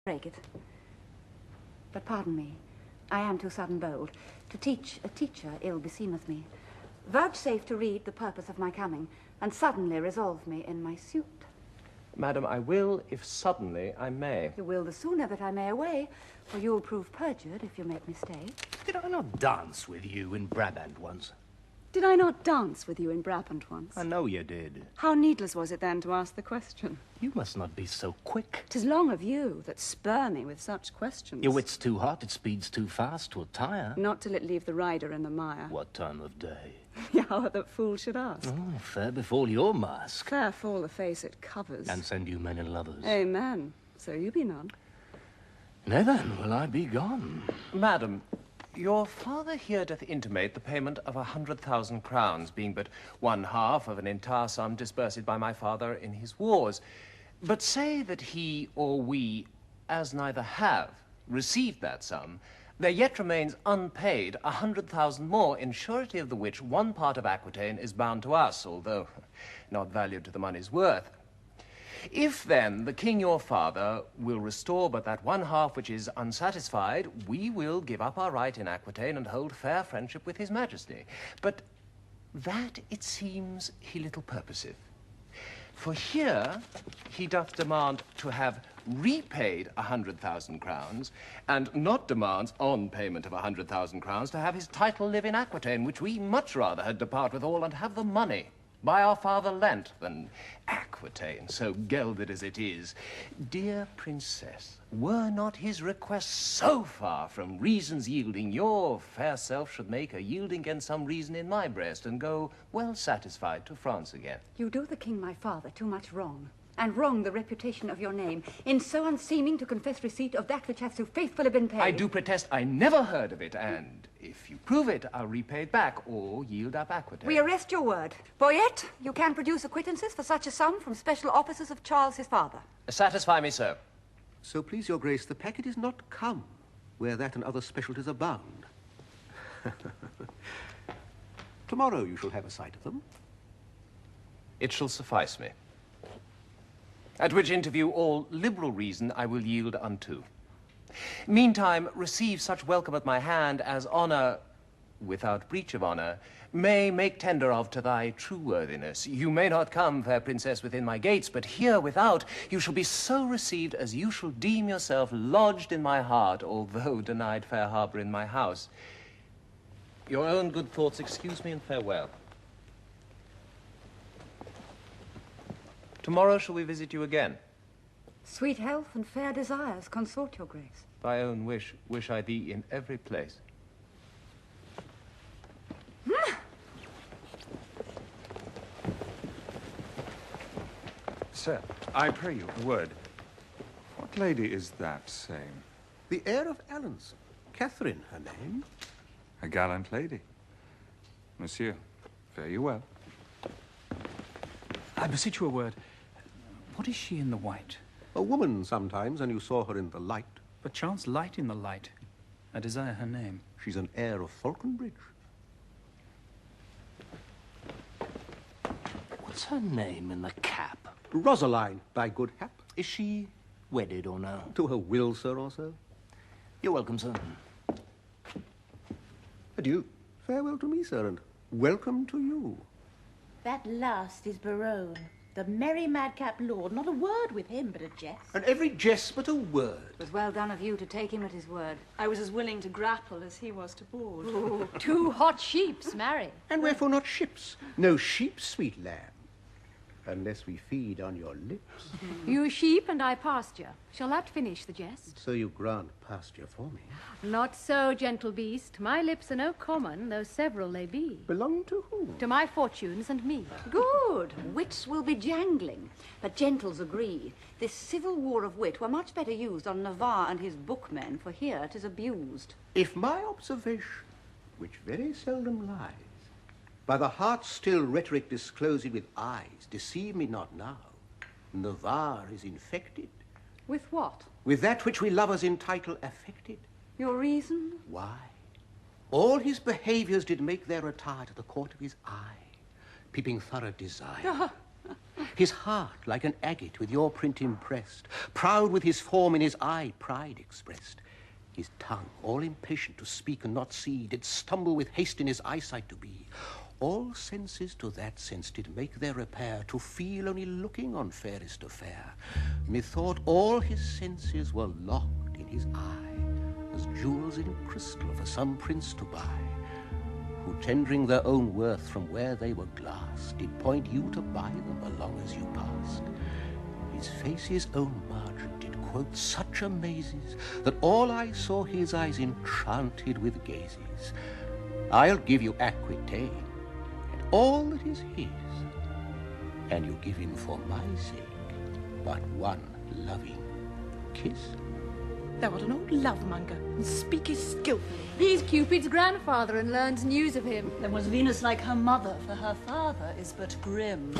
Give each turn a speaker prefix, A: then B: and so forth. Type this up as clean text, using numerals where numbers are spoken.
A: break it. But pardon me, I am too sudden bold. To teach a teacher ill beseemeth me. Vouchsafe to read the purpose of my coming, and suddenly resolve me in my suit.
B: Madam, I will, if suddenly I may.
A: You will the sooner that I may away, for you'll prove perjured if you make me stay.
C: Did I not dance with you in Brabant once?
A: Did I not dance with you in Brabant once?
C: I know you did.
A: How needless was it then to ask the question?
C: You must not be so quick.
A: 'Tis long of you that spur me with such questions.
C: Your wit's too hot, it speeds too fast to tire.
A: Not till it leave the rider in the mire.
C: What time of day?
A: The hour that fool should ask.
C: Oh, fair befall your mask.
A: Fair fall the face it covers.
C: And send you many lovers.
A: Amen. So you be none.
C: Nay then, will I be gone.
B: Madam, your father here doth intimate the payment of 100,000 crowns, being but 1/2 of an entire sum disbursed by my father in his wars. But say that he or we, as neither have, received that sum, there yet remains unpaid 100,000 more, in surety of the which one part of Aquitaine is bound to us, although not valued to the money's worth. If, then, the king your father will restore but that 1/2 which is unsatisfied, we will give up our right in Aquitaine and hold fair friendship with his majesty. But that, it seems, he little purposeth. For here he doth demand to have repaid 100,000 crowns, and not demands, on payment of 100,000 crowns, to have his title live in Aquitaine, which we much rather had depart withal and have the money by our father lent than Aquitaine, so gelded as it is. Dear princess, were not his request so far from reason's yielding, your fair self should make a yielding against some reason in my breast, and go well satisfied to France again.
A: You do the king my father too much wrong, and wrong the reputation of your name, in so unseeming to confess receipt of that which hath so faithfully been paid.
B: I do protest I never heard of it, and if you prove it, I'll repay it back, or yield up Aquitaine.
A: We arrest your word. For yet, you can produce acquittances for such a sum from special officers of Charles his father.
B: Satisfy me, sir.
D: So please your grace, the packet is not come, where that and other specialties abound. Tomorrow you shall have a sight of them.
B: It shall suffice me. At which interview all liberal reason I will yield unto. Meantime, receive such welcome at my hand as honour, without breach of honour, may make tender of to thy true worthiness. You may not come, fair princess, within my gates, but here without you shall be so received as you shall deem yourself lodged in my heart, although denied fair harbour in my house. Your own good thoughts excuse me, and farewell. Tomorrow shall we visit you again.
A: Sweet health and fair desires consort your grace.
B: Thy own wish I thee in every place.
E: Sir, I pray you a word. What lady is that same?
D: The heir of Alanson, Catherine her name.
E: A gallant lady. Monsieur, fare you well.
F: I beseech you a word. What is she in the white?
D: A woman sometimes, and you saw her in the light.
F: Perchance light in the light. I desire her name.
D: She's an heir of Falconbridge.
C: What's her name in the cap?
D: Rosaline, by good hap.
C: Is she wedded or no?
D: To her will, sir, or so.
C: You're welcome, sir.
D: Adieu. Farewell to me, sir, and welcome to you.
G: That last is Barone, the merry madcap lord. Not a word with him, but a jest.
D: And every jest but a word.
A: It was well done of you to take him at his word.
H: I was as willing to grapple as he was to board.
A: Ooh.
H: 2 hot sheeps, marry.
D: And wherefore not ships? No sheep, sweet lamb. Unless we feed on your lips.
H: You sheep and I pasture. Shall that finish the jest?
D: So you grant pasture for me.
H: Not so, gentle beast. My lips are no common, though several they be.
D: Belong to whom?
H: To my fortunes and me.
A: Good. Wits will be jangling. But gentles agree. This civil war of wit were much better used on Navarre and his bookmen, for here 'tis abused.
D: If my observation, which very seldom lies, by the heart still rhetoric disclosed with eyes, deceive me not now. Navarre is infected.
A: With what?
D: With that which we lovers entitle affected.
A: Your reason?
D: Why? All his behaviours did make their attire to the court of his eye, peeping thorough desire. his heart like an agate with your print impressed, proud with his form in his eye, pride expressed. His tongue, all impatient to speak and not see, did stumble with haste in his eyesight to be. All senses to that sense did make their repair, to feel only looking on fairest of fair. Methought all his senses were locked in his eye, as jewels in crystal for some prince to buy, who, tendering their own worth from where they were glassed, did point you to buy them along as you passed. His face's own margin did quote such amazes, that all I saw his eyes enchanted with gazes. I'll give you Aquitaine, and all that is his, and you give him for my sake but one loving kiss.
G: Thou art an old love-monger, and speakest skilfully.
H: He's Cupid's grandfather and learns news of him.
I: Then was Venus like her mother, for her father is but grim.